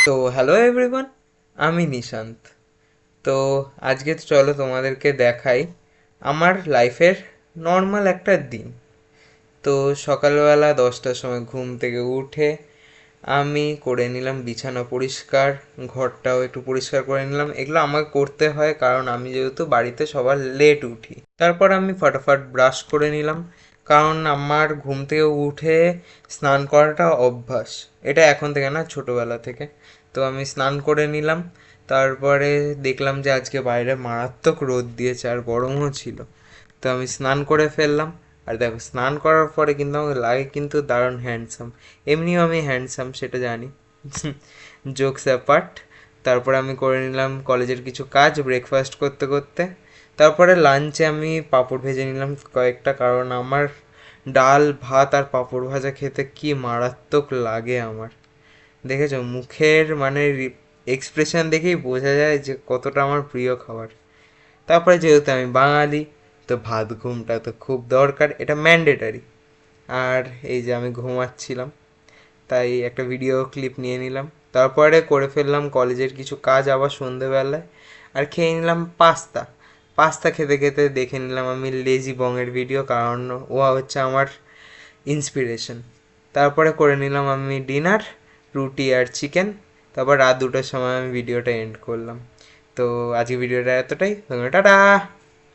তো hello everyone, আমি নিশান্ত। তো আজকে চলো তোমাদেরকে দেখাই আমার লাইফের নর্মাল একটা দিন। তো সকালবেলা 10টার সময় ঘুম থেকে উঠে আমি করে নিলাম বিছানা পরিষ্কার, ঘরটাও একটু পরিষ্কার করে নিলাম। এগুলো আমাকে করতে হয় কারণ আমি যেহেতু বাড়িতে সবার লেট উঠি। তারপর আমি ফটাফট ব্রাশ করে নিলাম, কারণ আমার ঘুম থেকে উঠে স্নান করাটা অভ্যাস। এটা এখন থেকে না, ছোটোবেলা থেকে। তো আমি স্নান করে নিলাম। তারপরে দেখলাম যে আজকে বাইরে মারাত্মক রোদ দিয়েছে আর গরমও ছিল। তো আমি স্নান করে ফেললাম। আর দেখো, স্নান করার পরে কিন্তু আমাকে লাগে কিন্তু দারুণ হ্যান্ডসাম। এমনিও আমি হ্যান্ডসাম, সেটা জানি। Jokes apart. তারপরে আমি করে নিলাম কলেজের কিছু কাজ ব্রেকফাস্ট করতে করতে। তারপরে লাঞ্চে আমি পাঁপড় ভেজে নিলাম কয়েকটা, কারণ আমার ডাল ভাত আর পাঁপড় ভাজা খেতে কি মারাত্মক লাগে আমার। দেখেছো, মুখের মানে এক্সপ্রেশন দেখেই বোঝা যায় যে কতটা আমার প্রিয় খাবার। তারপরে যেহেতু আমি বাঙালি, তো ভাত ঘুমটা তো খুব দরকার, এটা ম্যান্ডেটারি। আর এই যে আমি ঘুমাচ্ছিলাম, তাই একটা ভিডিও ক্লিপ নিয়ে নিলাম। তারপরে করে ফেললাম কলেজের কিছু কাজ আবার সন্ধেবেলায়। আর খেয়ে নিলাম পাস্তা। পাস্তা খেতে খেতে দেখে নিলাম আমি লেজি বংয়ের ভিডিও, কারণ ও হচ্ছে আমার ইন্সপিরেশন। তারপরে করে নিলাম আমি ডিনার, রুটি আর চিকেন। তারপর রাত 2টার সময় আমি ভিডিওটা এন্ড করলাম। তো আজকে ভিডিওটা এতটাই, টাটা।